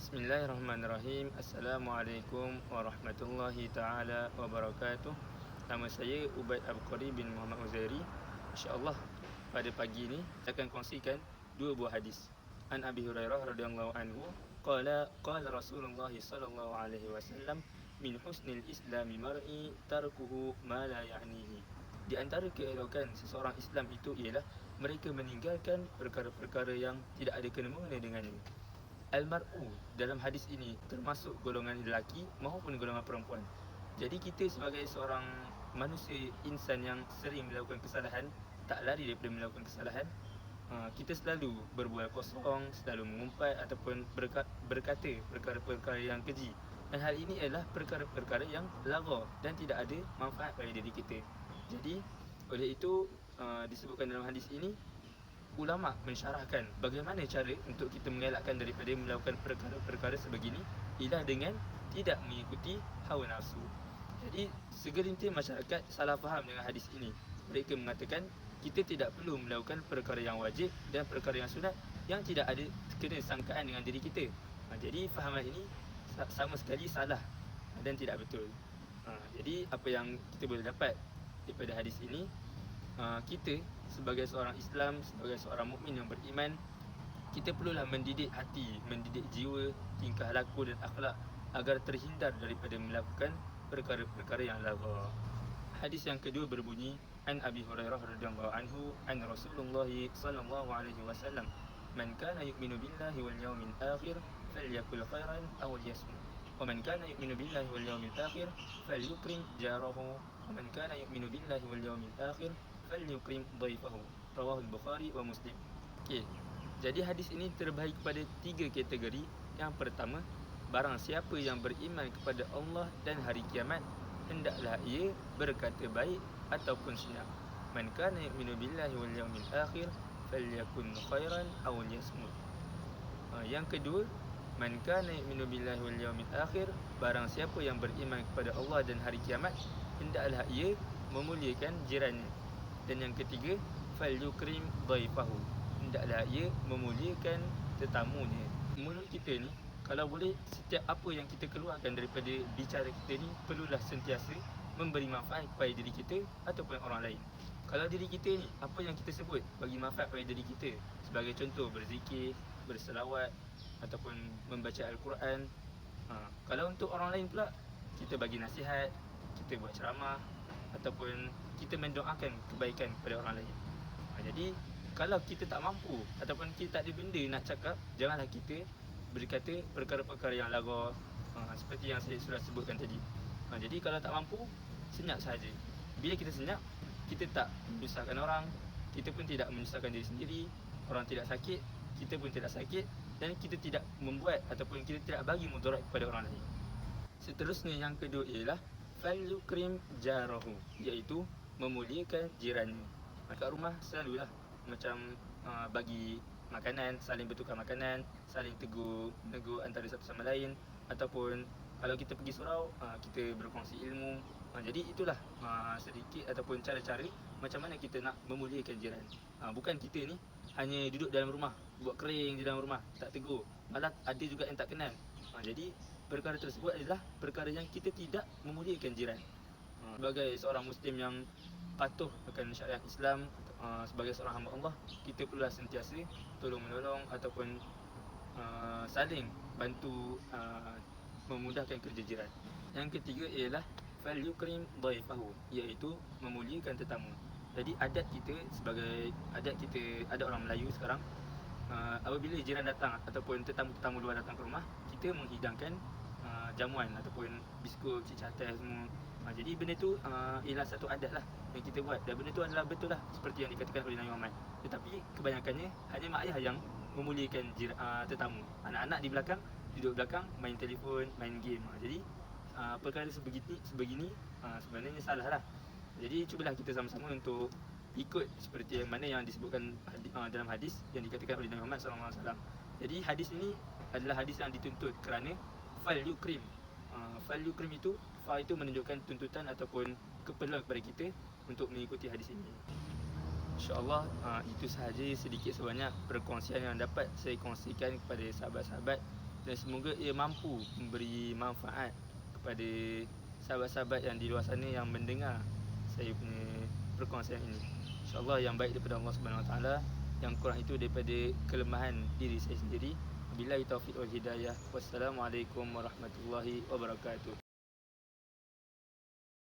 Bismillahirrahmanirrahim. Assalamualaikum warahmatullahi ta'ala wabarakatuh. Nama saya Ubaid Abqari bin Muhammad Uzairi. InsyaAllah pada pagi ini saya akan kongsikan dua buah hadis. An Abi Hurairah radhiyallahu anhu qala Rasulullah sallallahu alaihi wasallam min husnil islami mar'i tarkuhu ma la ya'nihi. Di antara keelokan seseorang Islam itu ialah mereka meninggalkan perkara-perkara yang tidak ada kena-mengena dengannya. Al-mar'u dalam hadis ini termasuk golongan lelaki maupun golongan perempuan. Jadi kita sebagai seorang manusia insan yang sering melakukan kesalahan, tak lari daripada melakukan kesalahan, kita selalu berbual kosong, selalu mengumpat ataupun berkata perkara-perkara yang keji. Dan hal ini adalah perkara-perkara yang lara dan tidak ada manfaat pada diri kita. Jadi oleh itu disebutkan dalam hadis ini, ulama mensyarahkan bagaimana cara untuk kita mengelakkan daripada melakukan perkara-perkara sebegini ialah dengan tidak mengikuti hawa nafsu. Jadi segelintir masyarakat salah faham dengan hadis ini. Mereka mengatakan kita tidak perlu melakukan perkara yang wajib dan perkara yang sunat yang tidak ada kena sangkaan dengan diri kita. Jadi fahaman ini sama sekali salah dan tidak betul. Jadi apa yang kita boleh dapat daripada hadis ini, kita sebagai seorang Islam, sebagai seorang mukmin yang beriman, kita perlulah mendidik hati, mendidik jiwa, tingkah laku dan akhlak agar terhindar daripada melakukan perkara-perkara yang lara. Hadis yang kedua berbunyi, An Abi Hurairah radhiyallahu anhu an Rasulullah sallallahu alaihi wasallam, man kana yu'minu billahi wal yawmil akhir falyakul khairan aw liyasmut. ومن كان يؤمن بالله واليوم الآخر فليكرم جاره ومن كان يؤمن بالله واليوم الآخر فليكرم ضيفه. رواه البخاري wa Muslim. Okey. Jadi hadis ini terbahagi kepada tiga kategori. Yang pertama, barang siapa yang beriman kepada Allah dan hari kiamat, hendaklah ia berkata baik ataupun senyap. Man kana yu'minu billahi wal yawmil akhir falyakun khairan aw liyasmut. Yang kedua, man kana yu'minu billahi wal yawmil akhir, barang siapa yang beriman kepada Allah dan hari kiamat, hendaklah ia memuliakan jirannya. Dan yang ketiga, falyukrim dhaifahu, hendaklah ia memuliakan tetamunya. Mulut kita ni, kalau boleh, setiap apa yang kita keluarkan daripada bicara kita ni perlulah sentiasa memberi manfaat kepada diri kita ataupun orang lain. Kalau diri kita ni, apa yang kita sebut bagi manfaat pada diri kita, sebagai contoh berzikir, berselawat ataupun membaca Al-Quran. Kalau untuk orang lain pula, kita bagi nasihat, kita buat ceramah ataupun kita mendoakan kebaikan kepada orang lain. Jadi kalau kita tak mampu ataupun kita tak ada benda nak cakap, janganlah kita berkata perkara-perkara yang lara, seperti yang saya sudah sebutkan tadi. Jadi kalau tak mampu, senyap sahaja. Bila kita senyap, kita tak menyusahkan orang, kita pun tidak menyusahkan diri sendiri, orang tidak sakit, kita pun tidak sakit, dan kita tidak membuat ataupun kita tidak bagi mudarat kepada orang lain. Seterusnya yang kedua ialah falyukrim jarahu, iaitu memuliakan jirannya. Kat rumah selalulah macam bagi makanan, saling bertukar makanan, saling tegur antara satu sama lain, ataupun kalau kita pergi surau, kita berkongsi ilmu. Jadi itulah sedikit ataupun cara-cara macam mana kita nak memuliakan jiran. Bukan kita ni hanya duduk dalam rumah, buat kering di dalam rumah, tak tegur, malah ada juga yang tak kenal. Jadi perkara tersebut adalah perkara yang kita tidak memuliakan jiran. Sebagai seorang Muslim yang patuh akan syariat Islam, sebagai seorang hamba Allah, kita perlulah sentiasa tolong menolong ataupun saling bantu memudahkan kerja jiran. Yang ketiga ialah falyukrim dhaifahu, iaitu memuliakan tetamu. Jadi adat kita, sebagai adat kita, ada orang Melayu sekarang, apabila jiran datang ataupun tetamu-tetamu luar datang ke rumah, kita menghidangkan jamuan ataupun biskut, cicatah semua. Jadi benda tu ialah satu adat lah yang kita buat, dan benda tu adalah betul lah seperti yang dikatakan oleh Nabi Muhammad. Tetapi kebanyakannya hanya mak ayah yang memuliakan tetamu. Anak-anak di belakang, duduk belakang, main telefon, main game. Jadi perkara sebegini sebenarnya salah lah. Jadi cubalah kita sama-sama untuk ikut seperti yang mana yang disebutkan dalam hadis yang dikatakan oleh Nabi Muhammad SAW. Jadi hadis ini adalah hadis yang dituntut kerana falyukrim. Falyukrim itu, fa itu menunjukkan tuntutan ataupun keperluan kepada kita untuk mengikuti hadis ini. InsyaAllah itu sahaja sedikit sebanyak perkongsian yang dapat saya kongsikan kepada sahabat-sahabat dan semoga ia mampu memberi manfaat kepada sahabat-sahabat yang di luar sana yang mendengar saya punya perkongsian ini. InsyaAllah yang baik daripada Allah Subhanahu Wa Taala, yang kurang itu daripada kelemahan diri saya sendiri. Wabillahi taufiq wal hidayah. Wassalamualaikum warahmatullahi wabarakatuh.